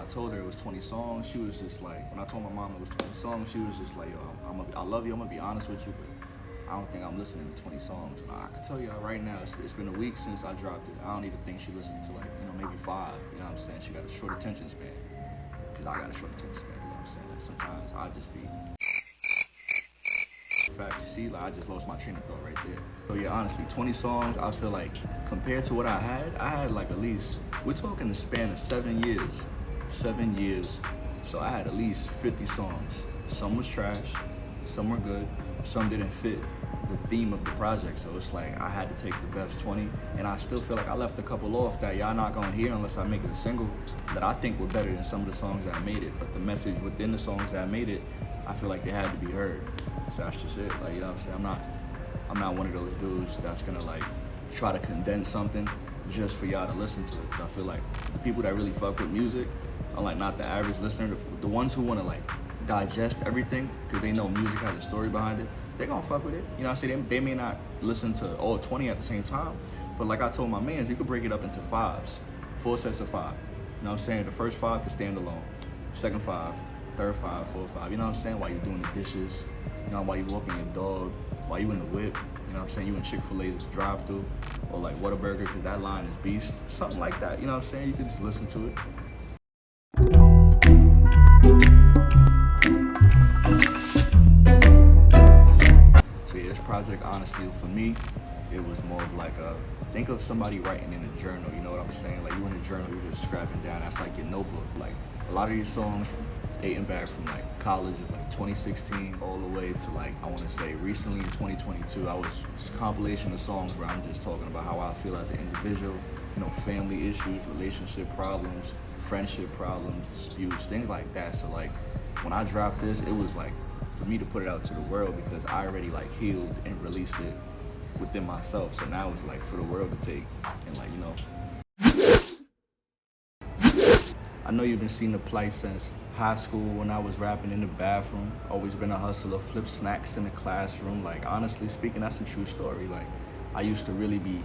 I told her it was 20 songs, she was just like, when I told my mom it was 20 songs, she was just like, yo, I love you, I'm gonna be honest with you, but I don't think I'm listening to 20 songs. And I can tell you right now, it's been a week since I dropped it. I don't even think she listened to like, maybe 5, you know what I'm saying? She got a short attention span, because I got a short attention span, you know what I'm saying? Like sometimes I just be, fact, see, like I just lost my train of thought right there. So yeah, honestly, 20 songs, I feel like compared to what I had like at least, we're talking the span of 7 years. 7 years. So I had at least 50 songs. Some was trash, some were good, some didn't fit the theme of the project. So it's like I had to take the best 20, and I still feel like I left a couple off that y'all not gonna hear unless I make it a single, that I think were better than some of the songs that made it. But the message within the songs that made it, I feel like they had to be heard. So that's just it. Like, you know what I'm saying? I'm not one of those dudes that's gonna like try to condense something just for y'all to listen to it. Cause I feel like the people that really fuck with music are like not the average listener. The ones who wanna like digest everything because they know music has a story behind it, they gonna fuck with it. You know what I'm saying? They may not listen to all 20 at the same time, but like I told my mans, you could break it up into 5s, 4 sets of 5. You know what I'm saying? The first 5 can stand alone, second 5, third 5, fourth 5. You know what I'm saying? While you're doing the dishes, you know, while you walking your dog, while you in the whip, you know what I'm saying? You in Chick-fil-A's drive-thru, or like Whataburger, because that line is beast. Something like that, you know what I'm saying? You can just listen to it. So yeah, this project, honestly, for me, it was more of like think of somebody writing in a journal, you know what I'm saying? Like you in a journal, you're just scrapping down, that's like your notebook. Like a lot of these songs, dating back from like college of like 2016 all the way to like, I wanna say recently in 2022, it's a compilation of songs where I'm just talking about how I feel as an individual, you know, family issues, relationship problems, friendship problems, disputes, things like that. So like, when I dropped this, it was like, for me to put it out to the world because I already like healed and released it within myself. So now it's like for the world to take and like, you know. I know you've been seeing the plight since high school when I was rapping in the bathroom. Always been a hustler, flip snacks in the classroom. Like honestly speaking, that's a true story. Like I used to really be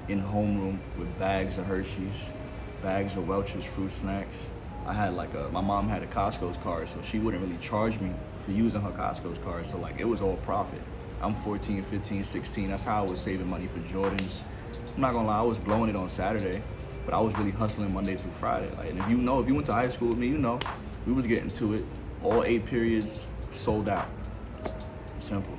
in homeroom with bags of Hershey's, bags of Welch's fruit snacks. I had like my mom had a Costco's card, so she wouldn't really charge me for using her Costco's card. So like it was all profit. I'm 14, 15, 16. That's how I was saving money for Jordans. I'm not gonna lie, I was blowing it on Saturday, but I was really hustling Monday through Friday. Like, and if you went to high school with me, you know, we was getting to it. All 8 periods sold out. Simple.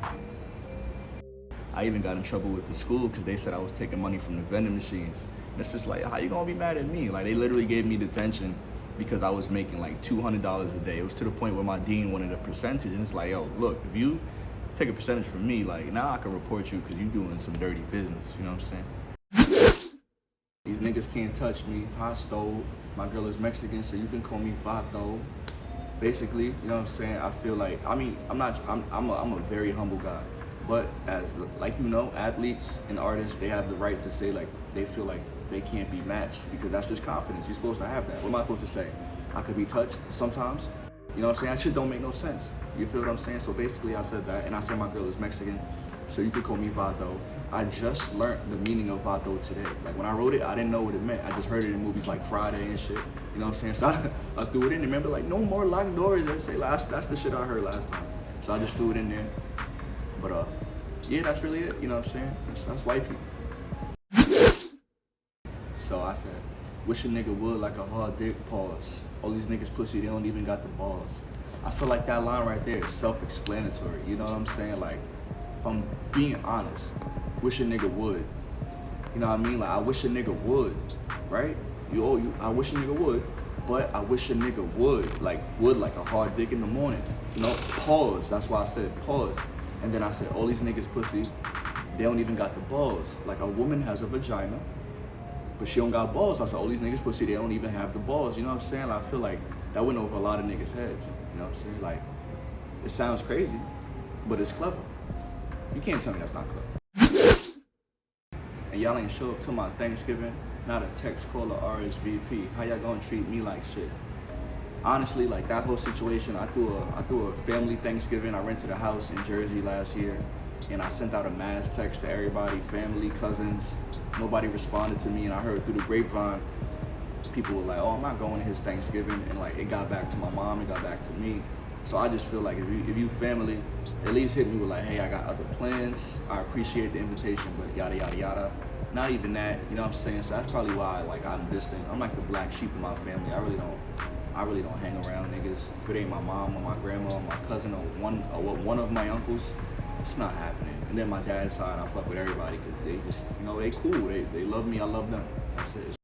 I even got in trouble with the school because they said I was taking money from the vending machines. And it's just like, how you gonna be mad at me? Like they literally gave me detention because I was making like $200 a day. It was to the point where my dean wanted a percentage, and it's like, yo, look, if you take a percentage from me, like now I can report you because you doing some dirty business, you know what I'm saying? These niggas can't touch me, hot stove, my girl is Mexican, so you can call me Vato. Basically, you know what I'm saying? I feel like, I mean, I'm a very humble guy, but as, like, you know, athletes and artists, they have the right to say like, they feel like they can't be matched because that's just confidence. You're supposed to have that. What am I supposed to say? I could be touched sometimes. You know what I'm saying? That shit don't make no sense. You feel what I'm saying? So basically I said that, and I said my girl is Mexican, so you could call me Vato. I just learned the meaning of Vato today. Like when I wrote it, I didn't know what it meant. I just heard it in movies like Friday and shit. You know what I'm saying? So I threw it in. Remember, like, no more locked doors. They say, that's the shit I heard last time. So I just threw it in there. But yeah, that's really it. You know what I'm saying? That's wifey. So I said, wish a nigga would like a hard dick, pause. All these niggas pussy, they don't even got the balls. I feel like that line right there is self-explanatory. You know what I'm saying? Like, if I'm being honest, wish a nigga would. You know what I mean? Like, I wish a nigga would, right? I wish a nigga would, but I wish a nigga would like a hard dick in the morning. You know, pause. That's why I said pause. And then I said, all these niggas pussy, they don't even got the balls. Like a woman has a vagina, but she don't got balls. I said, all these niggas pussy, they don't even have the balls. You know what I'm saying? Like, I feel like that went over a lot of niggas' heads. You know what I'm saying? Like, it sounds crazy, but it's clever. You can't tell me that's not clever. And y'all ain't show up to my Thanksgiving, not a text, call, or RSVP. How y'all gonna treat me like shit? Honestly, like that whole situation, I threw a family Thanksgiving. I rented a house in Jersey last year, and I sent out a mass text to everybody, family, cousins. Nobody responded to me, and I heard through the grapevine, people were like, oh, I'm not going to his Thanksgiving, and like it got back to my mom, it got back to me. So I just feel like if you family, at least hit me with like, hey, I got other plans. I appreciate the invitation, but yada yada yada. Not even that, you know what I'm saying? So that's probably why like I'm distant. I'm like the black sheep of my family. I really don't hang around niggas. If it ain't my mom or my grandma or my cousin or one of my uncles, it's not happening. And then my dad's side, I fuck with everybody because they just, you know, they cool. They love me, I love them. That's it.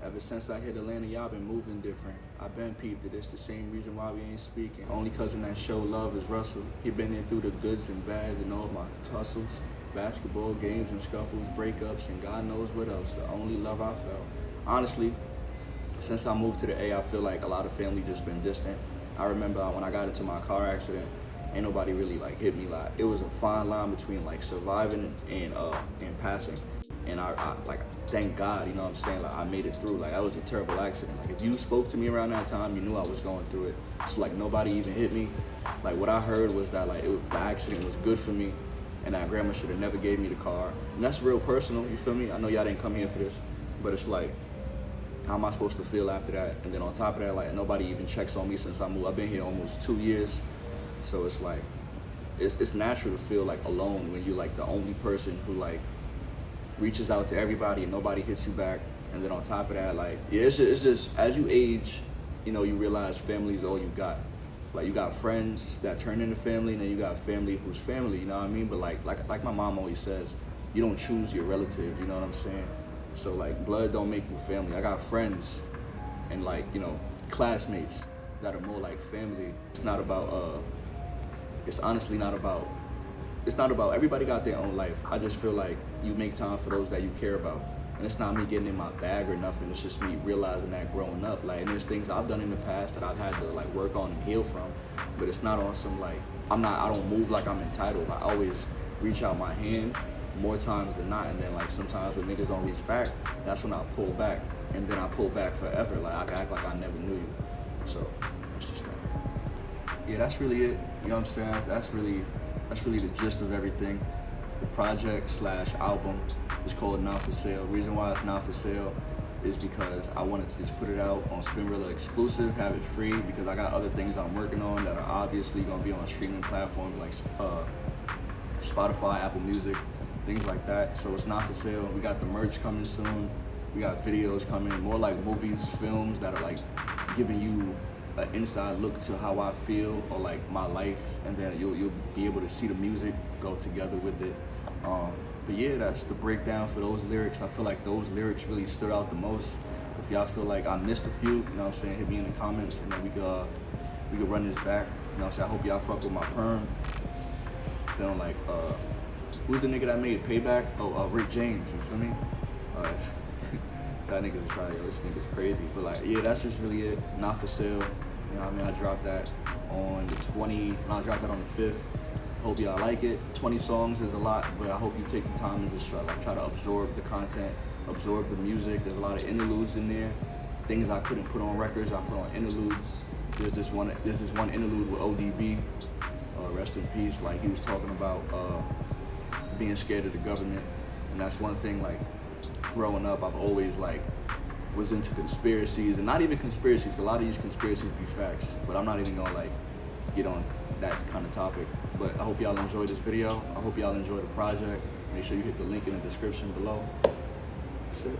Ever since I hit Atlanta, y'all been moving different. I've been peeped at this, the same reason why we ain't speaking. Only cousin that show love is Russell. He been in through the goods and bads and all my tussles, basketball games and scuffles, breakups, and God knows what else. The only love I felt. Honestly, since I moved to the A, I feel like a lot of family just been distant. I remember when I got into my car accident, ain't nobody really like hit me. Like it was a fine line between like surviving and passing. And I like thank God, you know what I'm saying? Like I made it through. Like that was a terrible accident. Like if you spoke to me around that time, you knew I was going through it. So like nobody even hit me. Like what I heard was that like the accident was good for me, and that grandma should have never gave me the car. And that's real personal. You feel me? I know y'all didn't come here for this, but it's like, how am I supposed to feel after that? And then on top of that, like nobody even checks on me since I moved. I've been here almost 2 years. So it's like, it's natural to feel like alone when you're like the only person who like reaches out to everybody and nobody hits you back. And then on top of that, like, yeah, it's just as you age, you know, you realize family is all you got. Like you got friends that turn into family, and then you got family who's family, you know what I mean? But like my mom always says, you don't choose your relatives, you know what I'm saying? So like blood don't make you family. I got friends and like, you know, classmates that are more like family. It's not about it's honestly not about, it's not about, everybody got their own life. I just feel like you make time for those that you care about. And it's not me getting in my bag or nothing, it's just me realizing that growing up. Like, and there's things I've done in the past that I've had to like work on and heal from, but it's not on some like, I don't move like I'm entitled. I always reach out my hand more times than not, and then like sometimes when niggas don't reach back, that's when I pull back, and then I pull back forever. Like I can act like I never knew you. So that's just that. Yeah, that's really it. You know what I'm saying? That's really the gist of everything. The project / album is called Not For Sale. The reason why it's not for sale is because I wanted to just put it out on Spinrilla exclusive, have it free, because I got other things I'm working on that are obviously gonna be on streaming platforms like Spotify, Apple Music, things like that. So it's not for sale. We got the merch coming soon. We got videos coming, more like movies, films that are like giving you an inside look to how I feel or like my life, and then you'll be able to see the music go together with it. But yeah, that's the breakdown for those lyrics. I feel like those lyrics really stood out the most. If y'all feel like I missed a few, you know what I'm saying, hit me in the comments, and then we could run this back. You know what I'm saying? I hope y'all fuck with my perm. Feeling like who's the nigga that made Payback? Oh, Rick James, you feel me? That nigga's probably, this nigga's crazy. But like, yeah, that's just really it. Not for sale. You know what I mean? I dropped that on the 5th. Hope y'all like it. 20 songs is a lot, but I hope you take the time and just try to absorb the content, absorb the music. There's a lot of interludes in there. Things I couldn't put on records, I put on interludes. There's this one interlude with ODB. Rest in peace. Like he was talking about being scared of the government, and that's one thing. Like growing up, I've always like was into conspiracies, and not even conspiracies. A lot of these conspiracies be facts, but I'm not even gonna like get on that kind of topic. But I hope y'all enjoyed this video. I hope y'all enjoyed the project. Make sure you hit the link in the description below. That's it.